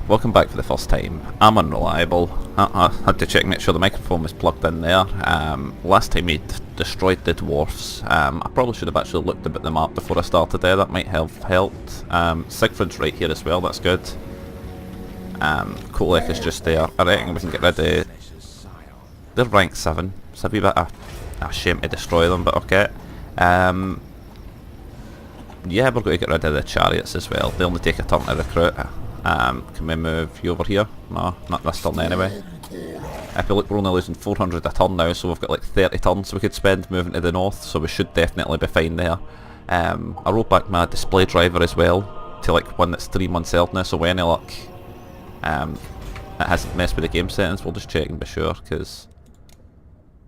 Welcome back for the first time. I'm unreliable. I had to check and make sure the microphone was plugged in there. Last time we destroyed the dwarfs. I probably should have actually looked a bit at the map before I started there, that might have helped. Siegfried's right here as well, that's good. Kholek is just there. I reckon we can get rid of... They're rank 7, it's a wee bit of a shame to destroy them, but okay. Yeah, we're going to get rid of the chariots as well. They only take a turn to recruit. Can we move you over here? No, not this turn anyway. If you look, we're only losing 400 a turn now, so we've got like 30 turns we could spend moving to the north, so we should definitely be fine there. I rolled back my display driver as well to like one that's 3 months old now, so with any luck it hasn't messed with the game settings. We'll just check and be sure, because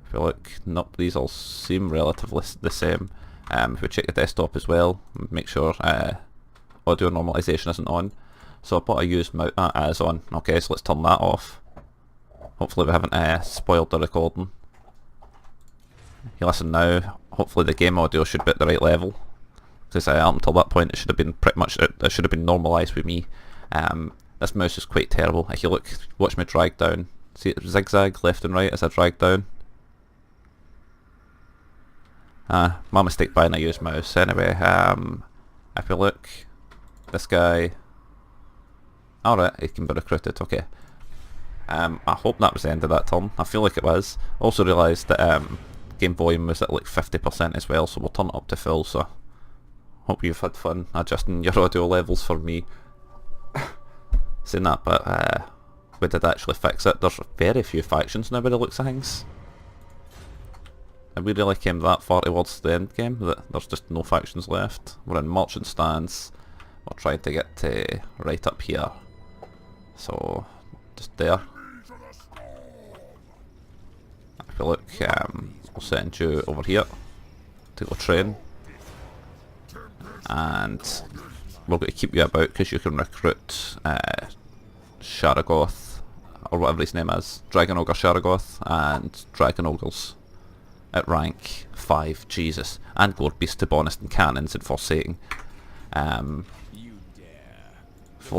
I feel like nope, these all seem relatively the same. If we check the desktop as well, make sure audio normalization isn't on. So I put a used mouse as on. Okay, so let's turn that off. Hopefully we haven't spoiled the recording. You listen now. Hopefully the game audio should be at the right level, because up until that point it should have been pretty much it should have been normalised with me. This mouse is quite terrible. If you look, watch me drag down. See it zigzag left and right as I drag down. My mistake buying a used mouse. Anyway, if you look, this guy. Alright, he can be recruited, okay. I hope that was the end of that turn. I feel like it was. Also realised that game volume was at like 50% as well, so we'll turn it up to full, so hope you've had fun adjusting your audio levels for me. Saying that, but we did actually fix it. There's very few factions now by the looks of things. And we really came that far towards the end game that there's just no factions left. We're in merchant stands. We're trying to get to right up here. So, just there. If you look, we'll send you over here to go train. And we're going to keep you about because you can recruit Sharagoth, or whatever his name is, Dragon Ogre Sharagoth, and Dragon Ogres at rank 5, Jesus, and Gore Beast to Bonus and Cannons and Forsaking. Full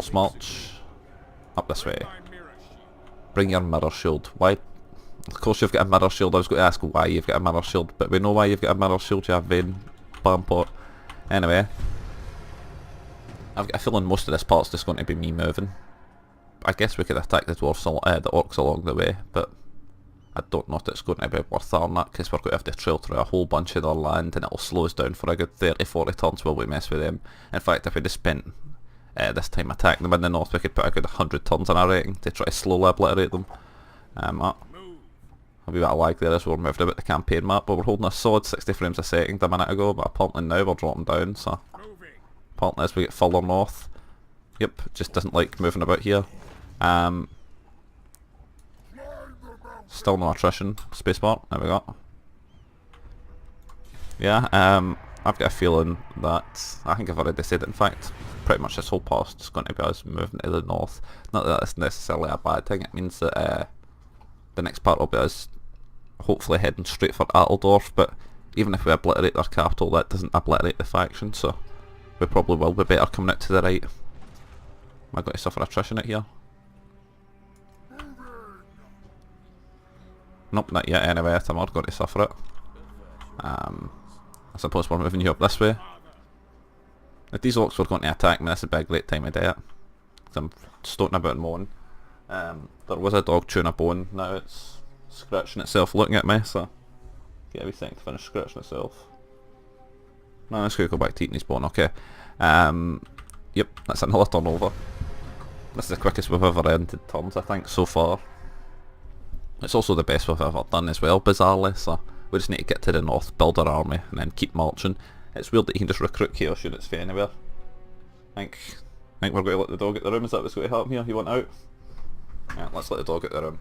Smarch. Up this way. Bring your mirror shield. Why? Of course you've got a mirror shield. I was going to ask why you've got a mirror shield, but we know why you've got a mirror shield. You have vain Bampot. Anyway, I've got a feeling most of this part's just going to be me moving. I guess we could attack the dwarfs, the orcs along the way, but I don't know if it's going to be worth that or not, because we're going to have to trail through a whole bunch of their land, and it'll slow us down for a good 30-40 turns while we mess with them. In fact, if we just spent this time attacking them in the north, we could put a good 100 turns on our rating to try to slowly obliterate them. A wee bit of lag there as we're moving about the campaign map, but we're holding a solid 60 frames a second a minute ago, but apparently now we're dropping down, so apparently as we get further north, yep, just doesn't like moving about here. Still no attrition, spacebar, there we go. Yeah, I've got a feeling that, I think I've already said it, in fact, pretty much this whole past is going to be us moving to the north. Not that that's necessarily a bad thing, it means that the next part will be us hopefully heading straight for Altdorf, but even if we obliterate their capital, that doesn't obliterate the faction, so we probably will be better coming out to the right. Am I going to suffer attrition out here? Nope, not yet anyway, I'm not going to suffer it. I suppose we're moving you up this way. If these orcs were going to attack me, this would be a great time to do it. I'm stoating about and moaning. There was a dog chewing a bone, now it's scratching itself looking at me, so get a wee thing to finish scratching itself. No, let's go back to eating his bone, okay. Yep, that's another turnover. This is the quickest we've ever ended turns, I think, so far. It's also the best we've ever done as well, bizarrely, so we just need to get to the north, build our army, and then keep marching. It's weird that you can just recruit chaos units for anywhere. I think we're going to let the dog out the room. Is that what's going to happen here? You want out? Yeah, let's let the dog out the room.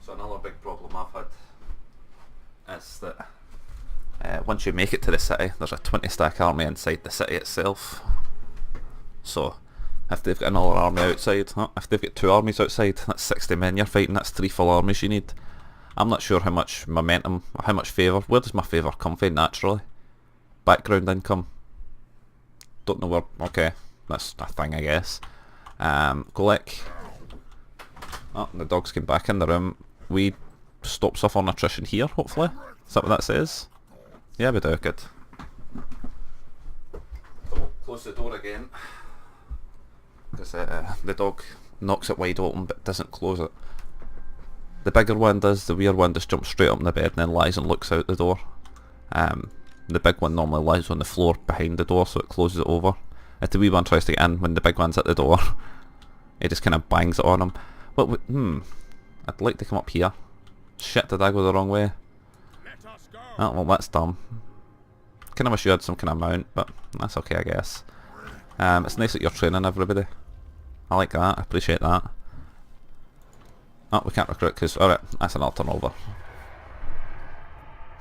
So another big problem I've had is that once you make it to the city, there's a 20 stack army inside the city itself. So if they've got another army outside, if they've got 2 armies outside, that's 60 men you're fighting, that's 3 full armies you need. I'm not sure how much momentum, how much favour, where does my favour come from naturally? background income. Don't know where, okay, that's a thing I guess. Kholek. Oh, the dogs came back in the room. We stop suffering attrition here, hopefully. Is that what that says? Yeah, we do, good. We'll close the door again. Because the dog knocks it wide open but doesn't close it. The bigger one does, the weird one just jumps straight up in the bed and then lies and looks out the door. The big one normally lies on the floor behind the door so it closes it over. If the wee one tries to get in when the big one's at the door, it just kind of bangs it on him. But I'd like to come up here. Shit, did I go the wrong way? Oh, well that's dumb. Kind of wish you had some kind of mount, but that's okay I guess. It's nice that you're training everybody. I like that, I appreciate that. Oh, we can't recruit because, alright, that's another turnover.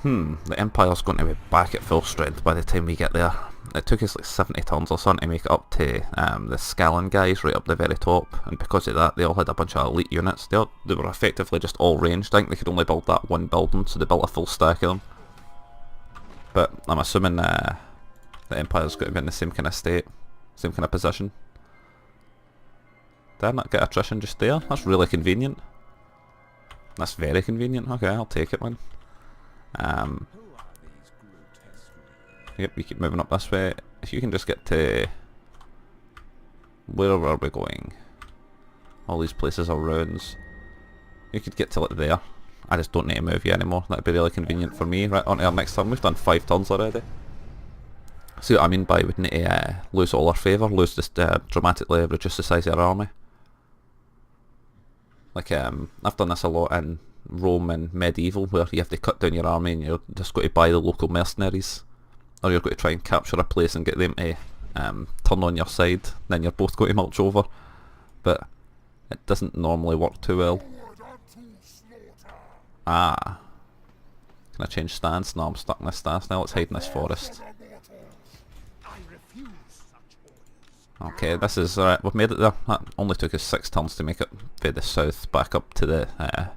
The Empire's going to be back at full strength by the time we get there. It took us like 70 turns or something to make it up to the Scallon guys right up the very top, and because of that they all had a bunch of elite units. They were effectively just all ranged. I think they could only build that one building, so they built a full stack of them. But I'm assuming the Empire's going to be in the same kind of state, same kind of position. Did I not get attrition just there? That's really convenient. That's very convenient. Okay, I'll take it, man. Yep, we keep moving up this way. If you can just get to... Where are we going? All these places are ruins. You could get to like there. I just don't need to move you anymore. That'd be really convenient for me. Right, on to our next turn. We've done 5 turns already. See what I mean by we need to lose all our favour, lose this, dramatically reduce the size of our army. Like, I've done this a lot in Rome and medieval, where you have to cut down your army and you're just going to buy the local mercenaries, or you're going to try and capture a place and get them to turn on your side, then you're both going to march over. But it doesn't normally work too well. Ah. Can I change stance? No, I'm stuck in this stance now. Let's hide in this forest. Okay, this is alright. We've made it there. That only took us 6 turns to make it to the south, back up to the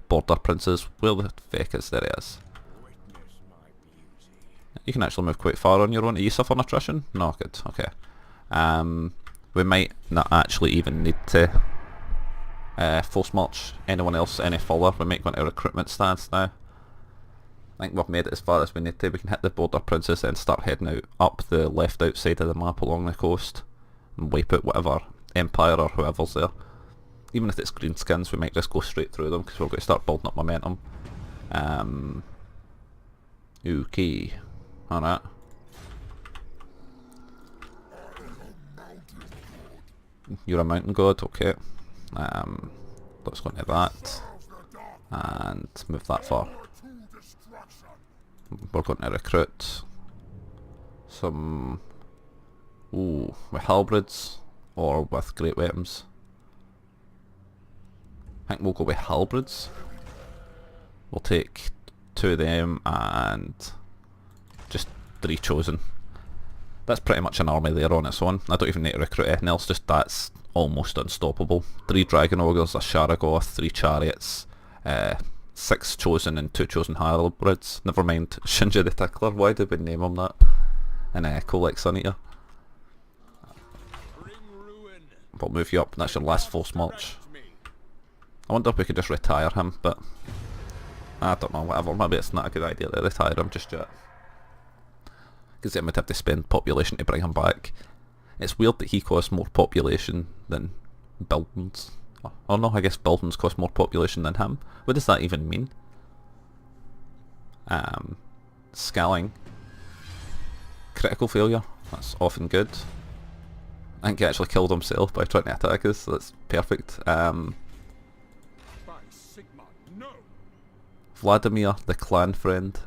border princes. Where the feck is? There he is. You can actually move quite far on your own. Are you suffering attrition? No, good. Okay. We might not actually even need to force march anyone else any further. We might go into a recruitment stance now. I think we've made it as far as we need to. We can hit the border princes and start heading out up the left outside of the map along the coast and wipe out whatever empire or whoever's there. Even if it's greenskins, we might just go straight through them because we're going to start building up momentum. Okay. Alright. You're a mountain god, okay. Let's go into that. And move that far. We're going to recruit some with halberds or with great weapons. I think we'll go with halberds. We'll take 2 of them and just 3 chosen. That's pretty much an army there on its own. I don't even need to recruit anything else, just that's almost unstoppable. 3 dragon ogres, a Sharagoth, 3 chariots, 6 chosen and 2 chosen halberds. Never mind Shinji the Tickler, why did we name him that? And Kholek Suneater. We'll move you up, that's your last force march. I wonder if we could just retire him, but I don't know, whatever, maybe it's not a good idea to retire him just yet. Because then we'd have to spend population to bring him back. It's weird that he costs more population than buildings. Oh no, I guess buildings cost more population than him. What does that even mean? Scaling. Critical failure. That's often good. I think he actually killed himself by trying to attack us, so that's perfect. Vladimir, the clan friend.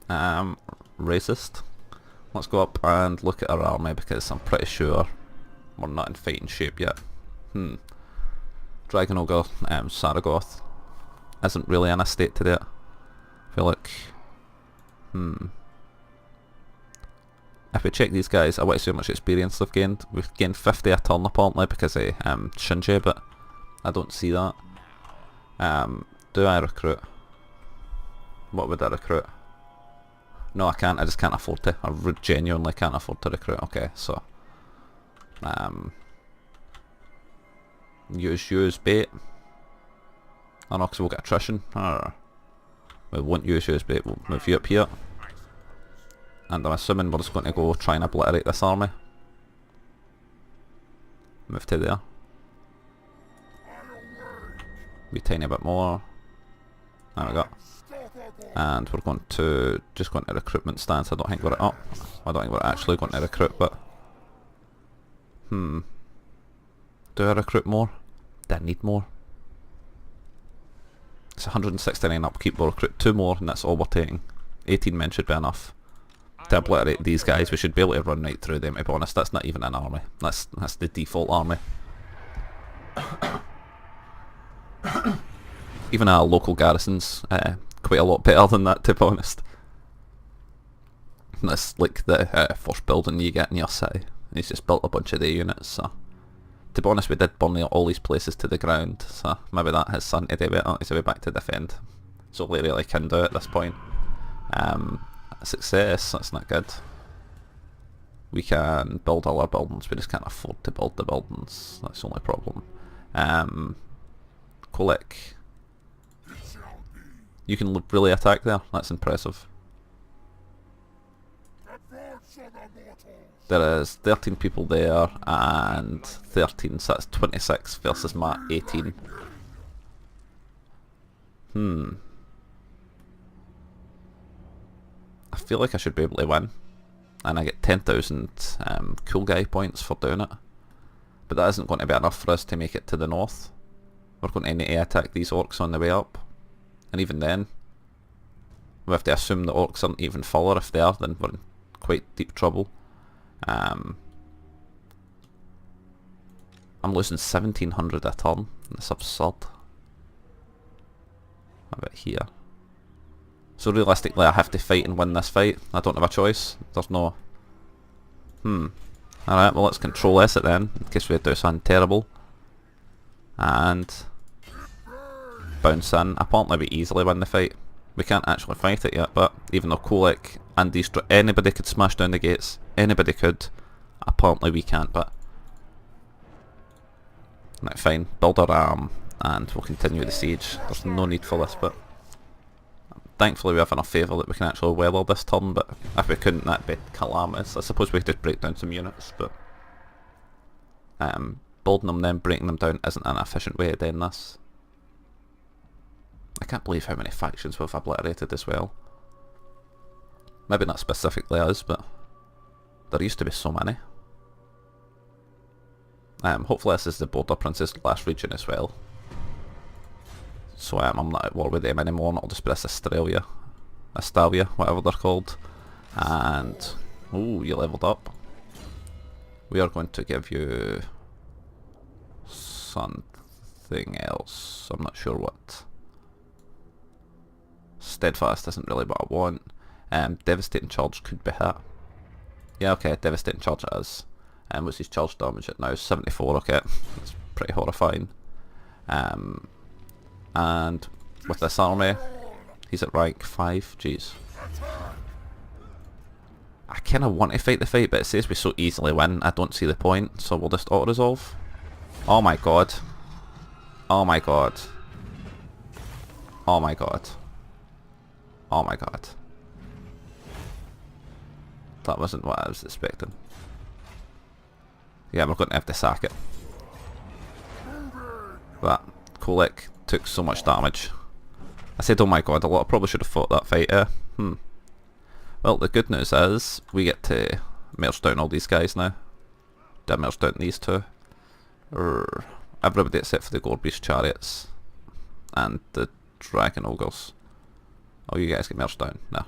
Racist. Let's go up and look at our army because I'm pretty sure we're not in fighting shape yet. Dragon Ogre, Saragoth isn't really in a state to do it. I feel like, if we check these guys, I want to see how much experience they've gained. We've gained 50 a turn apparently because of Shinji, but I don't see that. Do I recruit? What would I recruit? No, I can't. I just can't afford to. I genuinely can't afford to recruit. Okay, so use bait. Oh no, because we'll get attrition. We won't use bait. We'll move you up here. And I'm assuming we're just going to go try and obliterate this army. Move to there. Be tiny bit more. There we go. And we're going to just go into recruitment stance. I don't think we're up. I don't think we're actually going to recruit, but do I recruit more? Do I need more? It's 169 upkeep. We'll recruit 2 more, and that's all we're taking. 18 men should be enough to obliterate these guys. We should be able to run right through them. To be honest, that's not even an army. That's the default army. Even our local garrisons, quite a lot better than that, to be honest. And that's like the first building you get in your city. He's just built a bunch of the units, so to be honest, we did burn all these places to the ground, so maybe that has something to do with it. He's back to defend. That's all we really can do at this point. Success, that's not good. We can build all our buildings, we just can't afford to build the buildings. That's the only problem. Kholek. You can really attack there, that's impressive. There is 13 people there and 13, so that's 26 versus my 18. I feel like I should be able to win. And I get 10,000 cool guy points for doing it. But that isn't going to be enough for us to make it to the north. We're going to need to attack these orcs on the way up. And even then, we have to assume the orcs aren't even fuller. If they are, then we're in quite deep trouble. I'm losing 1,700 a turn. That's absurd. How about here? So realistically I have to fight and win this fight. I don't have a choice. There's no... Alright, well let's control S it then, in case we do something terrible. And... bounce in. Apparently we easily win the fight. We can't actually fight it yet, but even though Kholek and these... anybody could smash down the gates. Anybody could. Apparently we can't, but... Right, fine. Build our arm, and we'll continue the siege. There's no need for this, but... Thankfully we have enough favour that we can actually weather this turn, but if we couldn't, that'd be calamitous. I suppose we could just break down some units, but... building them then breaking them down isn't an efficient way of doing this. I can't believe how many factions we've obliterated as well. Maybe not specifically us, but there used to be so many. Hopefully this is the Border Prince's last region as well. So I'm not at war with them anymore, and it'll just be this Astalia, whatever they're called. And, ooh, you leveled up. We are going to give you something else. I'm not sure what. Steadfast isn't really what I want. Devastating Charge could be hit. Yeah, okay, Devastating Charge it is. What's his charge damage at now? 74, okay. That's pretty horrifying. And with this army, he's at rank 5, jeez. I kinda want to fight the fight, but it says we so easily win, I don't see the point, so we'll just auto-resolve. Oh my god. Oh my god. Oh my god. Oh my god. That wasn't what I was expecting. Yeah, we're going to have to sack it. That Kholek took so much damage. I said oh my god a lot, I probably should have fought that fight. Well, the good news is we get to merge down all these guys now. Did I merge down these two? Everybody except for the Gore Beast Chariots and the Dragon Ogres. Oh, you guys get merged down. No.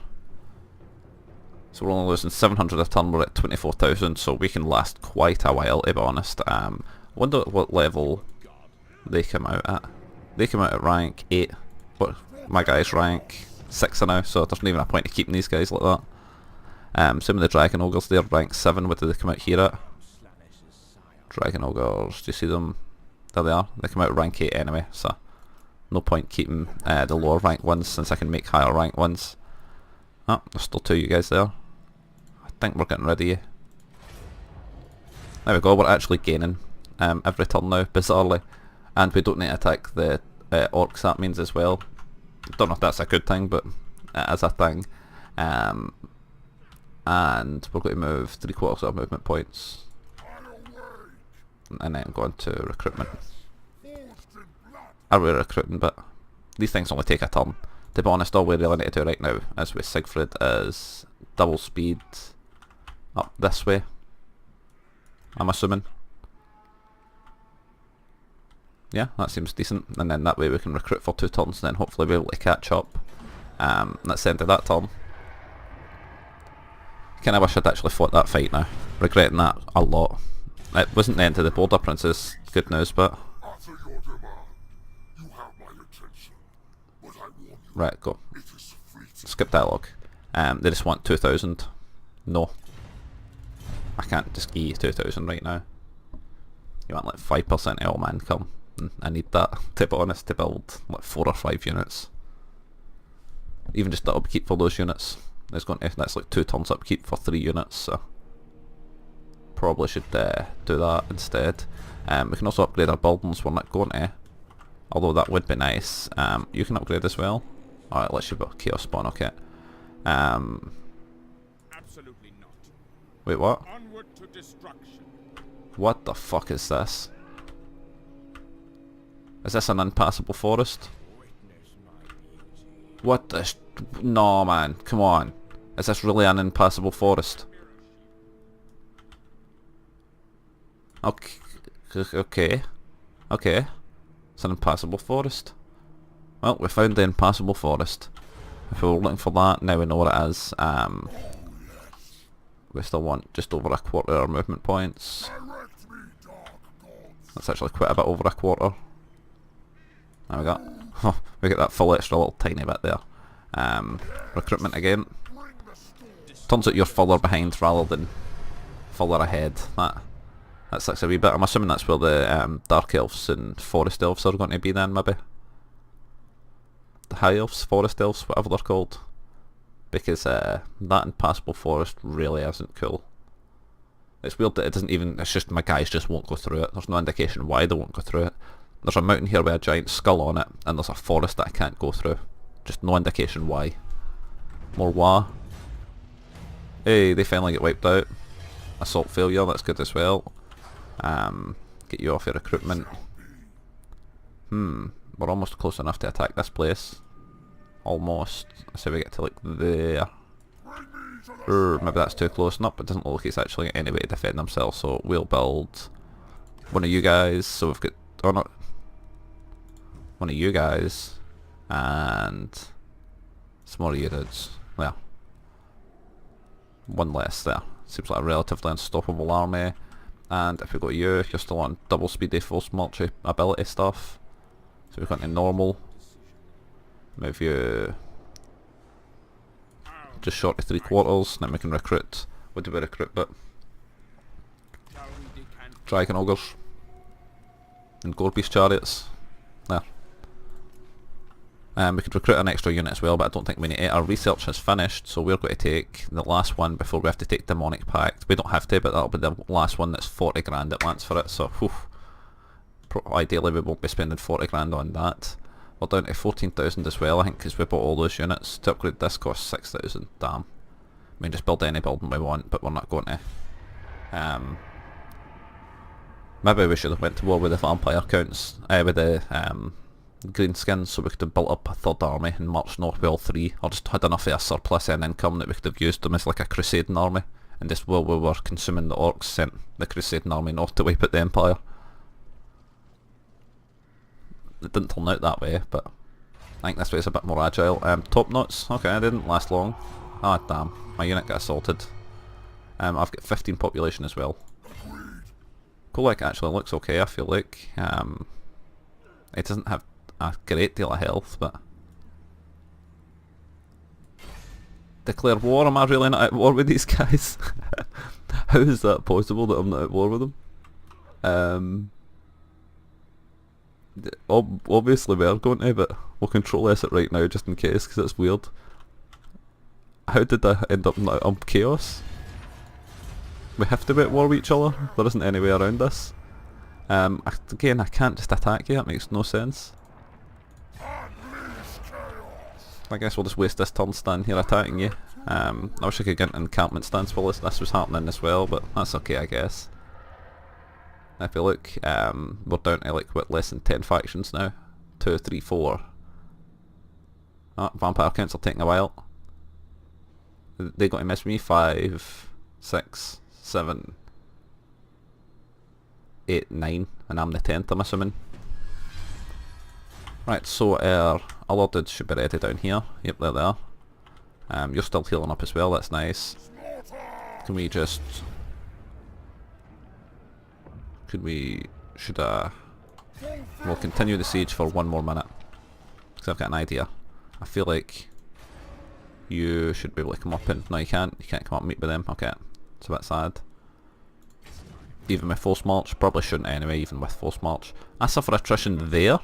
So we're only losing 700 a turn, we're at 24,000, so we can last quite a while, to be honest. I wonder at what level they come out at. They come out at rank 8, but my guy's rank 6 now, so there's not even a point of keeping these guys like that. Same with the Dragon Ogres, they're rank 7, what do they come out here at? Dragon Ogres, do you see them? There they are, they come out at rank 8 anyway, so no point keeping the lower rank ones since I can make higher rank ones. Oh, there's still 2 of you guys there. I think we're getting rid of you. There we go, we're actually gaining every turn now, bizarrely. And we don't need to attack the orcs, that means as well. Don't know if that's a good thing, but it is a thing. And we're going to move 3/4 of movement points. And then go into recruitment. Are we recruiting? But these things only take a turn. To be honest, all we really need to do right now is with Siegfried is double speed up this way, I'm assuming. Yeah, that seems decent, and then that way we can recruit for 2 turns, and then hopefully be able to catch up. That's the end of that turn. Kinda wish I'd actually fought that fight now. Regretting that a lot. It wasn't the end of the border princes, good news, but... Right, go. Skip dialogue. They just want 2,000. No. I can't just give you 2,000 right now. You want like 5% of all my income. I need that, to be honest, to build like 4 or 5 units. Even just the upkeep for those units. That's like 2 turns upkeep for 3 units, so... Probably should do that instead. We can also upgrade our buildings, we're not going to. Although that would be nice. You can upgrade as well. Alright, let's should build Chaos Spawn, okay. Absolutely not. Wait, what? Onward to destruction. What the fuck is this? Is this an unpassable forest? What the no man, come on. Is this really an impassable forest? Okay. Okay. It's an impassable forest. Well, we found the impassable forest. If we were looking for that, now we know what it is. We still want just over 1/4 of our movement points. That's actually quite a bit over 1/4. There we go. We get that full extra little tiny bit there. Recruitment again. Turns out you're further behind rather than further ahead. That sucks a wee bit. I'm assuming that's where the Dark Elves and Forest Elves are going to be then, maybe. The High Elves, Forest Elves, whatever they're called. Because that impassable forest really isn't cool. It's weird that it doesn't even, it's just my guys just won't go through it. There's no indication why they won't go through it. There's a mountain here with a giant skull on it, and there's a forest that I can't go through. Just no indication why. More wah. Hey, they finally get wiped out. Assault failure, that's good as well. Get you off your recruitment. We're almost close enough to attack this place. Almost. I say we get to like there. Maybe that's too close. Nope, it doesn't look like it's actually any way to defend themselves, so we'll build one of you guys. So we've got, oh no, one of you guys, and some more of you dudes. Well, one less there. Seems like a relatively unstoppable army. And if we go to you, you're still on double speedy force military ability stuff. So we've got to normal. Move you just short of 3/4, then we can recruit. What do we recruit? But Dragon Ogres and Gorebeast Chariots. There. We could recruit an extra unit as well, but I don't think we need it. Our research has finished, so we're going to take the last one before we have to take Demonic Pact. We don't have to, but that'll be the last one that's 40 grand at once for it, so whew. Ideally we won't be spending 40 grand on that. We're down to 14,000 as well, I think, because we bought all those units. To upgrade this costs 6,000, damn. I mean, just build any building we want, but we're not going to. Maybe we should have went to war with the vampire counts, with the greenskins, so we could have built up a third army and marched north with all 3, or just had enough of a surplus in income that we could have used them as like a crusading army, and just while we were consuming the orcs, sent the crusading army north to wipe out the empire. It didn't turn out that way, but I think this way is a bit more agile. Top knots, okay, it didn't last long. Ah damn, my unit got assaulted. I've got 15 population as well. Kholek actually looks okay, I feel like. It doesn't have a great deal of health, but... Declare war? Am I really not at war with these guys? How is that possible that I'm not at war with them? Obviously we are going to, but we'll control S it right now just in case, because it's weird. How did I end up on chaos? We have to be at war with each other. There isn't any way around this. Again, I can't just attack you. That makes no sense. I guess we'll just waste this turn standing here attacking you. I wish I could get an encampment stance while this was happening as well, but that's okay, I guess. If you look, we're down to like what, less than 10 factions now. 2, 3, 4. Oh, vampire counts are taking a while. They got to miss me. 5, 6, 7, 8, 9, and I'm the 10th, I'm assuming. Right, so our other dudes should be ready down here. Yep, they're there. You're still healing up as well, that's nice. Can we just... We'll continue the siege for 1 more minute. Because I've got an idea. I feel like you should be able to come up and... No, you can't come up and meet with them. Okay, it's a bit sad. Even with force march, probably shouldn't anyway, even with force march. I suffer attrition there?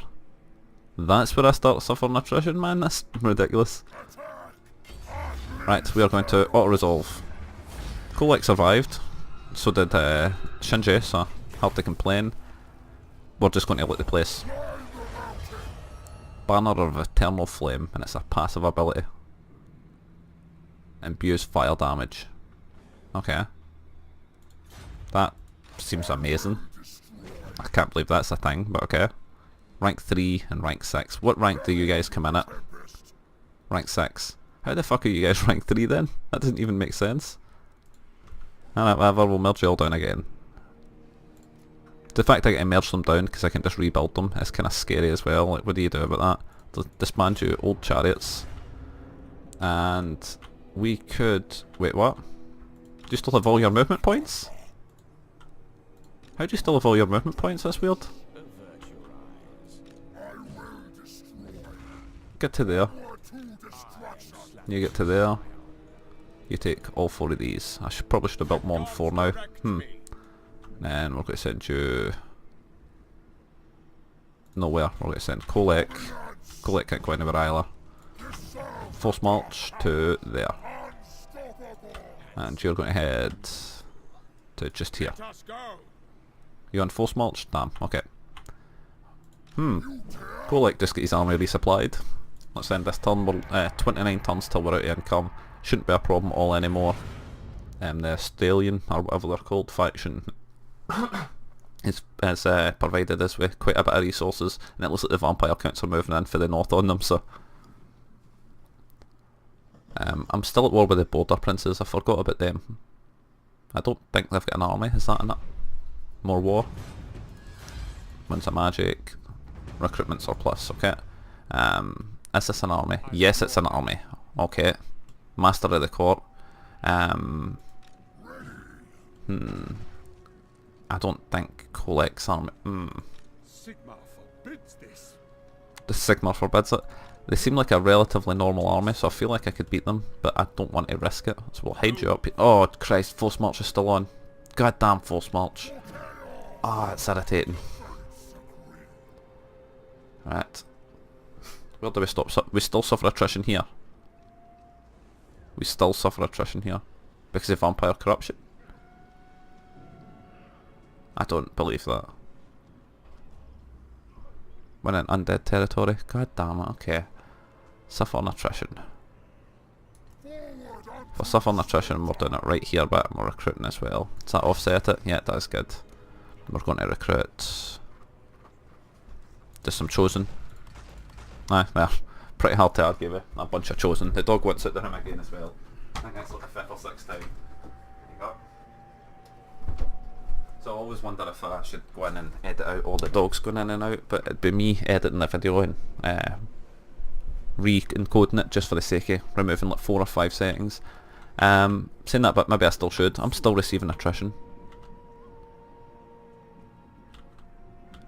That's where I start suffering attrition, man? That's ridiculous. Right, we are going to auto-resolve. Kholek survived. So did Shinji, so hard to complain. We're just going to loot the place. Banner of Eternal Flame, and it's a passive ability. Imbues fire damage. Okay. That seems amazing. I can't believe that's a thing, but okay. Rank 3 and rank 6. What rank do you guys come in at? Rank 6. How the fuck are you guys rank 3 then? That doesn't even make sense. Alright, whatever, we'll merge you all down again. The fact I get to merge them down because I can just rebuild them is kind of scary as well. Like, what do you do about that? Disband you old chariots. And we could... Wait, what? Do you still have all your movement points? How do you still have all your movement points? That's weird. Get to there. You get to there. You take all 4 of these. I probably should have built more than 4 now. Then we're going to send you... Nowhere. We're going to send Kholek. Kholek can't go anywhere either. Force march to there. And you're going to head to just here. You on force march? Damn, okay. Kholek just get his army resupplied. Let's end this turn. We're 29 turns till we're out of income. Shouldn't be a problem at all anymore. The Stallion, or whatever they're called, faction has provided us with quite a bit of resources, and it looks like the vampire counts are moving in for the north on them, so... I'm still at war with the border princes. I forgot about them. I don't think they've got an army, is that enough? More war? Wins a magic. Recruitment surplus, okay. Is this an army? Yes, it's an army. Okay. Master of the court. I don't think Kholek's army... Sigmar forbids this. The Sigmar forbids it. They seem like a relatively normal army, so I feel like I could beat them, but I don't want to risk it. So we'll hide you up. Oh Christ, force march is still on. Goddamn force march. Ah, it's irritating. Right. Where do we stop? We still suffer attrition here. We still suffer attrition here. Because of vampire corruption. I don't believe that. We're in undead territory. God damn it, okay. Suffering attrition. For suffering attrition, we're doing it right here, but we're recruiting as well. Does that offset it? Yeah, it does, good. We're going to recruit... just some chosen. Aye, there. Pretty hard to argue with. A bunch of chosen. The dog wants out the room again as well. I think that's like the 5th or 6th time. You got. So I always wonder if I should go in and edit out all the dogs going in and out, but it'd be me editing the video and re-encoding it just for the sake of removing like 4 or 5 settings. Saying that, but maybe I still should. I'm still receiving attrition.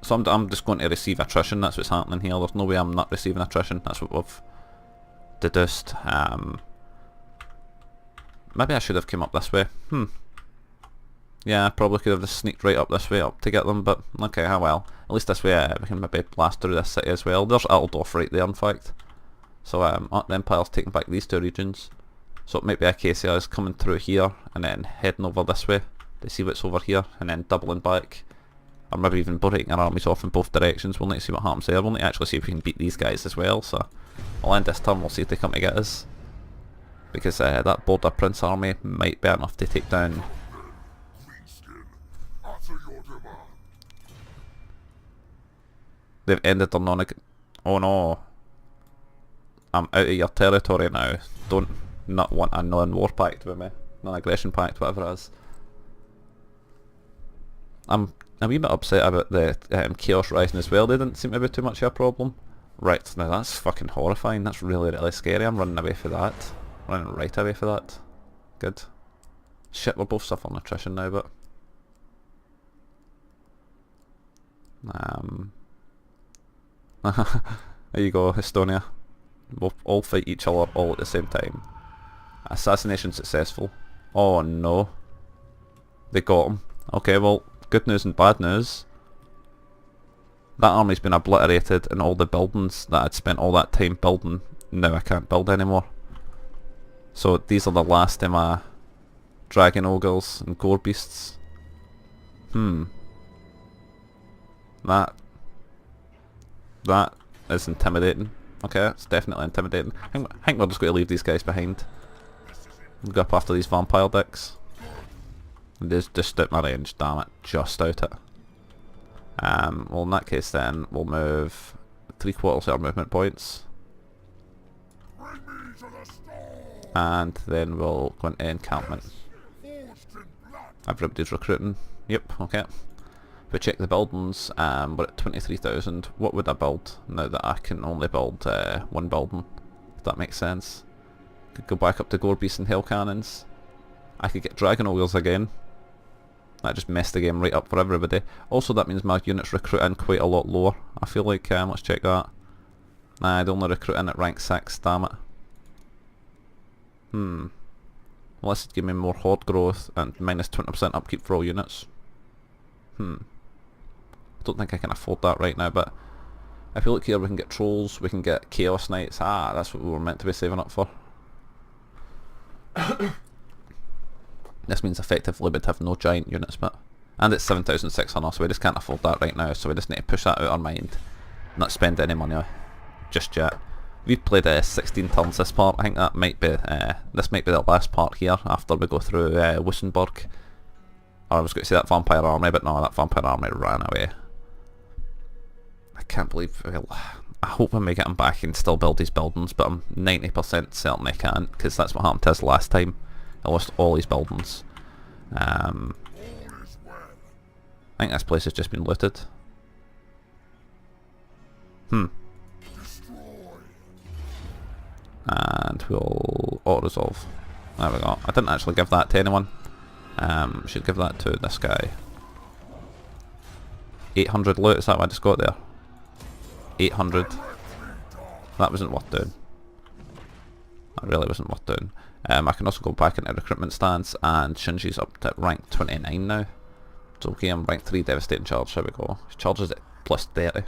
So I'm just going to receive attrition, that's what's happening here. There's no way I'm not receiving attrition, that's what we've deduced. Maybe I should have come up this way. Yeah, I probably could have just sneaked right up this way up to get them, but okay, oh well. At least this way we can maybe blast through this city as well. There's Altdorf right there, in fact. So the Empire's taking back these 2 regions. So it might be a case of us coming through here and then heading over this way to see what's over here and then doubling back. Or maybe even breaking our armies off in both directions. We'll need to see what happens there. We'll need to actually see if we can beat these guys as well. So I'll end this turn, we'll see if they come to get us. Because that Border Prince army might be enough to take down... They've ended their oh no. I'm out of your territory now. Don't not want a non-war pact with me. Non-aggression pact, whatever it is. I'm a wee bit upset about the Chaos Rising as well. They didn't seem to be too much of a problem. Right, now that's fucking horrifying. That's really, really scary. I'm running away for that. Running right away for that. Good. Shit, we're both suffering attrition now, but... there you go, Estonia. We'll all fight each other all at the same time. Assassination successful. Oh no. They got him. Okay, well, good news and bad news. That army's been obliterated and all the buildings that I'd spent all that time building, now I can't build anymore. So these are the last of my Dragon Ogres and Gore Beasts. That is intimidating. Okay, it's definitely intimidating. I think we're just going to leave these guys behind. We'll go up after these vampire dicks. And just out my range, damn it, just out it. Well in that case then, we'll move 3/4 of our movement points. And then we'll go into encampment. Everybody's recruiting. Yep, okay. If we check the buildings, we're at 23,000. What would I build now that I can only build one building? If that makes sense. Could go back up to Gore Beasts and Hell Cannons. I could get Dragon Ogres again. That just messed the game right up for everybody. Also that means my units recruit in quite a lot lower. I feel like, let's check that. Nah, I'd only recruit in at rank 6, damn it. Well, this would give me more horde growth and minus 20% upkeep for all units. I don't think I can afford that right now, but if you look here we can get trolls, we can get chaos knights. Ah, that's what we were meant to be saving up for. This means effectively we'd have no giant units, but... And it's 7,600, so we just can't afford that right now, so we just need to push that out our mind. Not spend any money just yet. We've played 16 turns this part. I think that might be this might be the last part here after we go through Wissenburg. Or I was going to say that vampire army, but no, that vampire army ran away. I can't believe... Well, I hope when we get him back he can still build these buildings, but I'm 90% certain I can't, because that's what happened to us last time. I lost all his buildings. I think this place has just been looted. And we'll auto-resolve. There we go. I didn't actually give that to anyone. Should give that to this guy. 800 loot, is that what I just got there? 800. That wasn't worth doing. That really wasn't worth doing. I can also go back into recruitment stance, and Shinji's up to rank 29 now. So okay, I'm rank 3 devastating charge, there we go. His charge is at plus 30.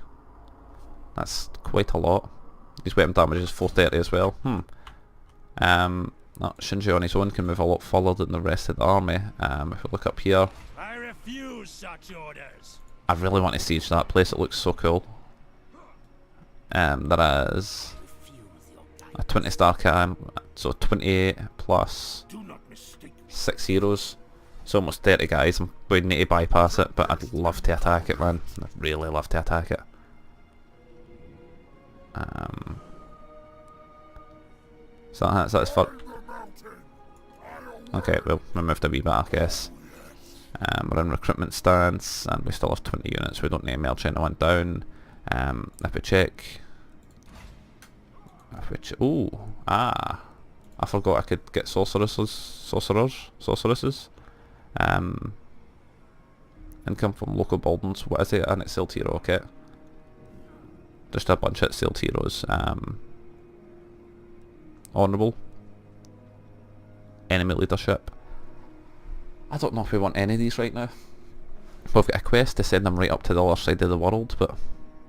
That's quite a lot. His weapon damage is 430 as well. Shinji on his own can move a lot further than the rest of the army. If we look up here, I refuse such orders. I really want to siege that place, it looks so cool. There is a 20 star camp, so 28 plus 6 heroes. So almost 30 guys. We need to bypass it, but I'd love to attack it, man. I'd really love to attack it. So that's for... Okay, well, we moved a wee bit, I guess. We're in recruitment stance, and we still have 20 units. We don't need to merge anyone down. If we check... Ooh, I forgot I could get sorceresses. Income from local buildings. What is it? An sealed hero, okay. Just a bunch of sealed heroes. Honourable. Enemy leadership. I don't know if we want any of these right now. We've got a quest to send them right up to the other side of the world, but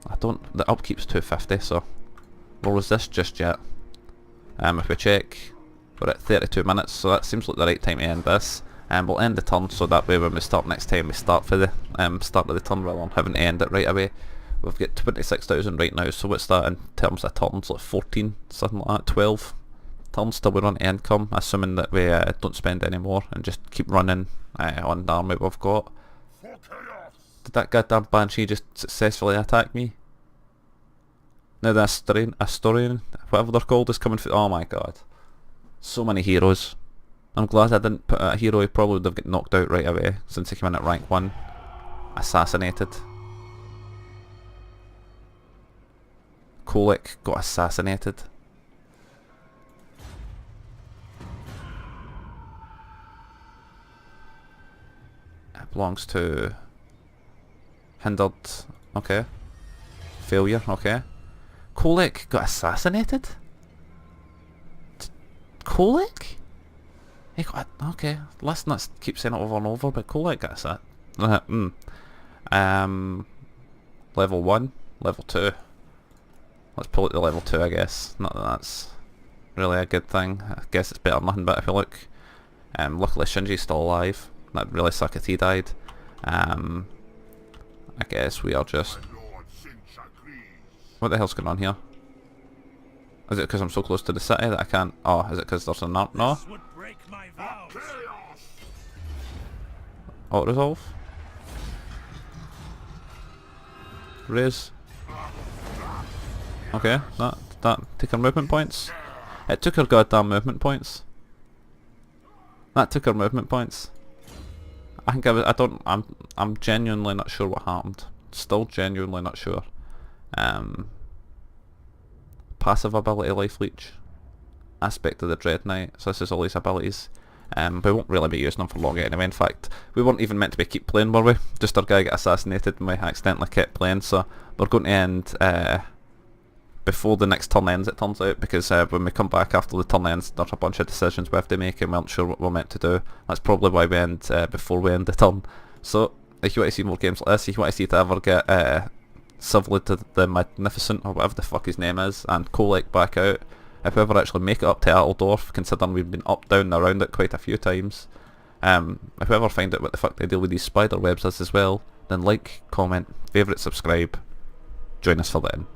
I don't... The upkeep's 250, so we'll resist just yet. If we check, We're at 32 minutes, so that seems like the right time to end this. And we'll end the turn so that way when we start next time we start for the start of the turn rather than having to end it right away. We've got 26,000 right now, so what's that in terms of turns? Like 14, something like that, 12 turns till we run to income, assuming that we don't spend any more and just keep running on the army we've got. Did that goddamn Banshee just successfully attack me? Now the Astorian, whatever they're called, is coming for... Oh my god. So many heroes. I'm glad I didn't put a hero who probably would have got knocked out right away since he came in at rank 1. Assassinated. Kholek got assassinated. It belongs to... Hindered. Okay. Failure. Okay. Kholek got assassinated? Kholek? He got... Okay. Let's not keep saying it over and over, but Kholek got assassinated. Level 1. Level 2. Let's pull it to level 2, I guess. Not that that's really a good thing. I guess it's better than nothing, but if you look... luckily Shinji's still alive. That'd really suck if he died. I guess we are just... What the hell's going on here? Is it because I'm so close to the city that I can't... Oh, is it because there's an arc? No? Auto-resolve? Raise? Okay, that took her movement points. It took her goddamn movement points. That took her movement points. I think I'm genuinely not sure what happened. Still genuinely not sure. Passive ability, life leech. Aspect of the Dread Knight. So this is all his abilities. We won't really be using them for long anyway. In fact, we weren't even meant to be keep playing, were we? Just our guy got assassinated and we accidentally kept playing, so we're going to end before the next turn ends, it turns out, because when we come back after the turn ends, there's a bunch of decisions we have to make and we aren't sure what we're meant to do. That's probably why we end before we end the turn. So, if you want to see more games like this, if you want to see it ever get Civilly to the Magnificent, or whatever the fuck his name is, and Kholek back out, if we ever actually make it up to Altdorf, considering we've been up, down and around it quite a few times, if we ever find out what the fuck they deal with these spider webs is as well, then like, comment, favourite, subscribe, join us for then.